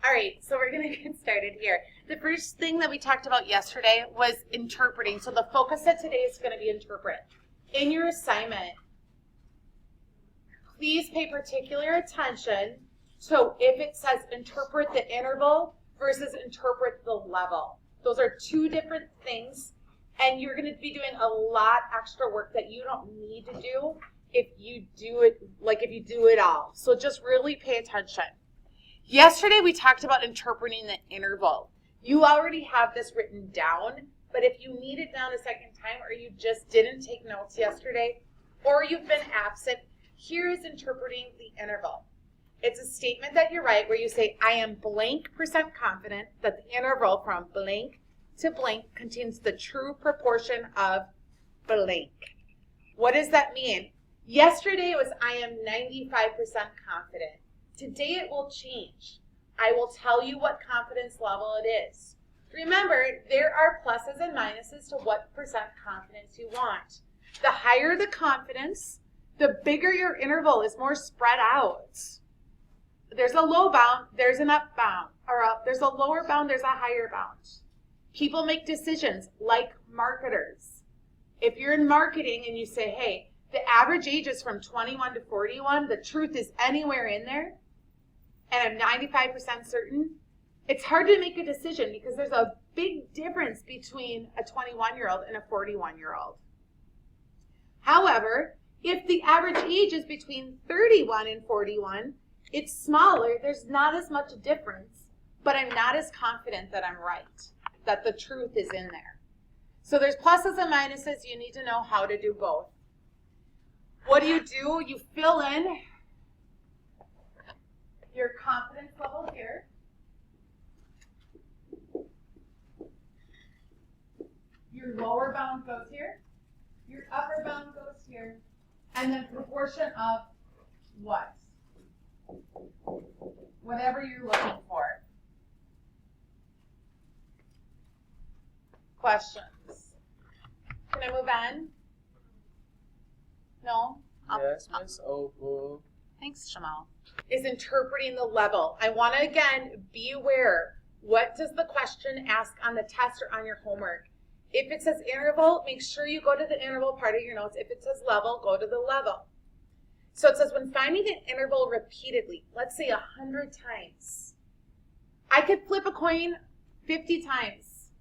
All right, so we're going to get started here. The first thing that we talked about yesterday was interpreting. So the focus of today is going to be interpret. In your assignment, please pay particular attention to if it says interpret the interval versus interpret the level. Those are two different things, and you're going to be doing a lot extra work that you don't need to do if you do it all. So just really pay attention. Yesterday we talked about interpreting the interval. You already have this written down, but if you need it down a second time or you just didn't take notes yesterday or you've been absent, here is interpreting the interval. It's a statement that you write where you say, I am blank % confident that the interval from blank to blank contains the true proportion of blank. What does that mean? Yesterday it was I am 95% confident. Today it will change. I will tell you what confidence level it is. Remember, there are pluses and minuses to what % confidence you want. The higher the confidence, the bigger your interval is, more spread out. There's a low bound, there's an up bound, or there's a lower bound, there's a higher bound. People make decisions like marketers. If you're in marketing and you say, hey, the average age is from 21 to 41, the truth is anywhere in there, and I'm 95% certain, it's hard to make a decision because there's a big difference between a 21-year-old and a 41-year-old. However, if the average age is between 31 and 41, it's smaller, there's not as much difference, but I'm not as confident that I'm right, that the truth is in there. So there's pluses and minuses. You need to know how to do both. What do? You fill in your confidence level here. Your lower bound goes here. Your upper bound goes here. And then proportion of what? Whatever you're looking for. Questions? Can I move on? No? Yes, Miss Opal. Thanks, Jamal. Is interpreting the level. I want to, again, be aware. What does the question ask on the test or on your homework? If it says interval, make sure you go to the interval part of your notes. If it says level, go to the level. So it says when finding an interval repeatedly, let's say 100 times, I could flip a coin 50 times.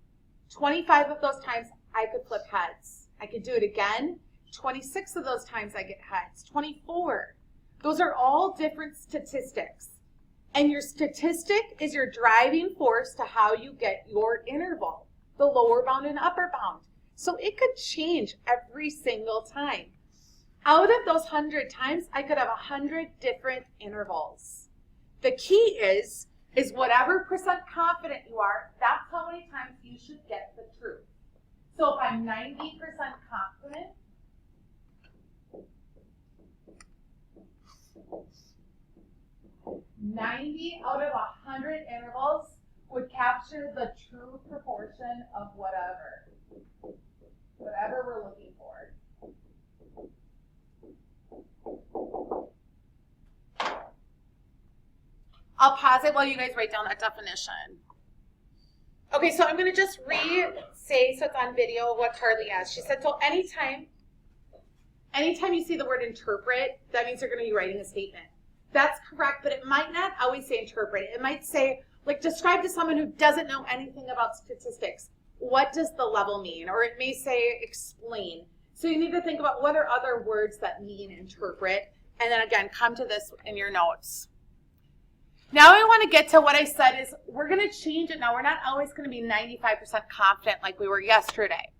25 of those times, I could flip heads. I could do it again. 26 of those times I get heads. 24. Those are all different statistics. And your statistic is your driving force to how you get your interval, the lower bound and upper bound. So it could change every single time. Out of those 100 times, I could have 100 different intervals. The key is whatever % confident you are, that's how many times you should get the truth. So if I'm 90% confident, 90 out of 100 intervals would capture the true proportion of whatever we're looking for. I'll pause it while you guys write down that definition. Okay, so I'm going to just re-say, so it's on video, what Carly asked. She said, so anytime you see the word interpret, that means you're going to be writing a statement. That's correct, but it might not always say interpret. It might say, like, describe to someone who doesn't know anything about statistics. What does the level mean? Or it may say explain. So you need to think about what are other words that mean interpret, and then again, come to this in your notes. Now I want to get to what I said is we're going to change it now. We're not always going to be 95% confident like we were yesterday.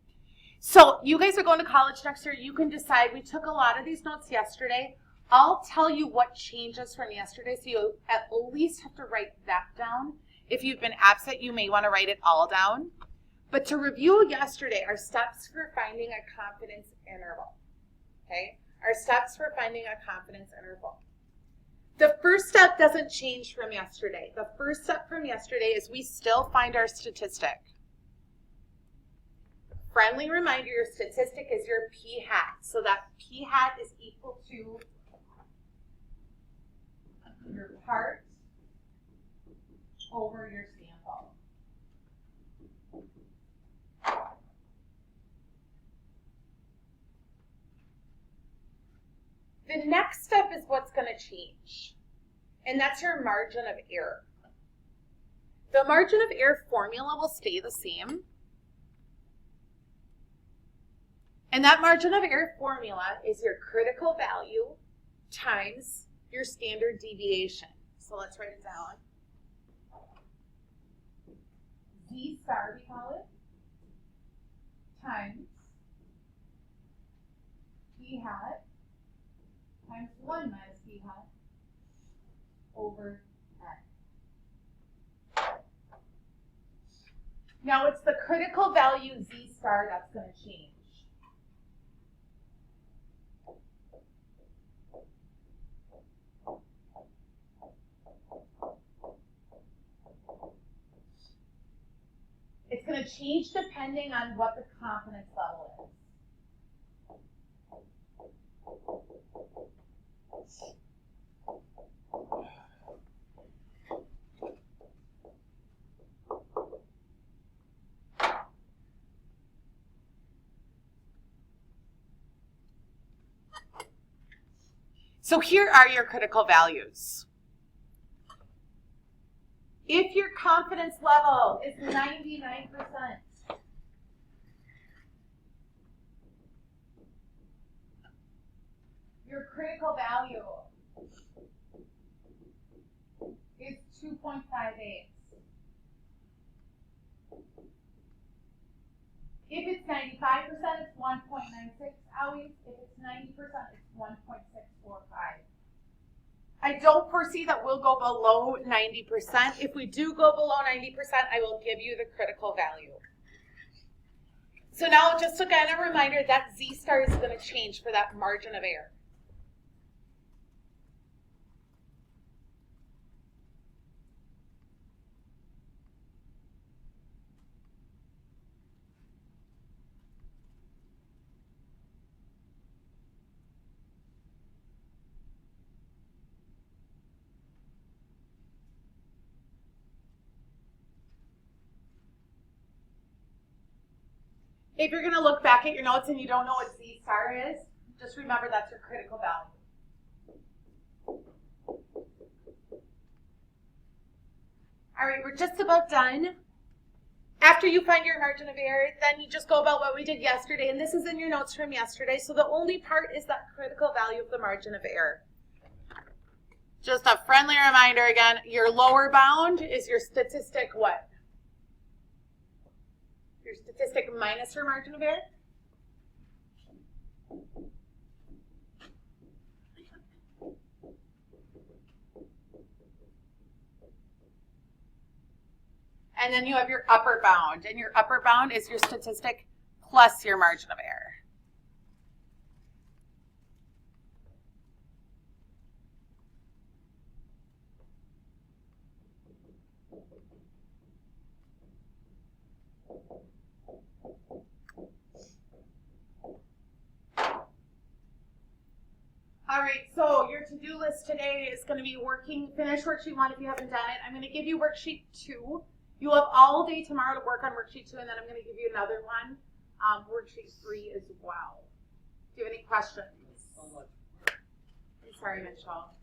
So you guys are going to college next year. You can decide. We took a lot of these notes yesterday. I'll tell you what changes from yesterday, so you at least have to write that down. If you've been absent, you may want to write it all down. But to review yesterday, our steps for finding a confidence interval. Okay? Our steps for finding a confidence interval. The first step doesn't change from yesterday. The first step from yesterday is we still find our statistic. Friendly reminder, your statistic is your p hat. So that p hat is equal to your part over your sample. The next step is what's going to change, and that's your margin of error. The margin of error formula will stay the same, and that margin of error formula is your critical value times your standard deviation. So let's write it down. Z star, we call it, times B hat times 1 minus B hat over N. Now it's the critical value Z star that's going to change. It's going to change depending on what the confidence level is. So here are your critical values. If your confidence level is 99%, your critical value is 2.58. If it's 95%, it's 1.96 ounces. If it's 90%, it's 1.645. I don't foresee that we'll go below 90%. If we do go below 90%, I will give you the critical value. So now just again a reminder that Z star is going to change for that margin of error. If you're going to look back at your notes and you don't know what Z star is, just remember that's your critical value. All right, we're just about done. After you find your margin of error, then you just go about what we did yesterday, and this is in your notes from yesterday, so the only part is that critical value of the margin of error. Just a friendly reminder again, your lower bound is your statistic what? Your statistic minus your margin of error. And then you have your upper bound, and your upper bound is your statistic plus your margin of error. All right, so your to-do list today is going to be finish worksheet 1 if you haven't done it. I'm going to give you worksheet 2. You have all day tomorrow to work on worksheet 2, and then I'm going to give you another one, worksheet 3 as well. Do you have any questions? I'm sorry, Mitchell.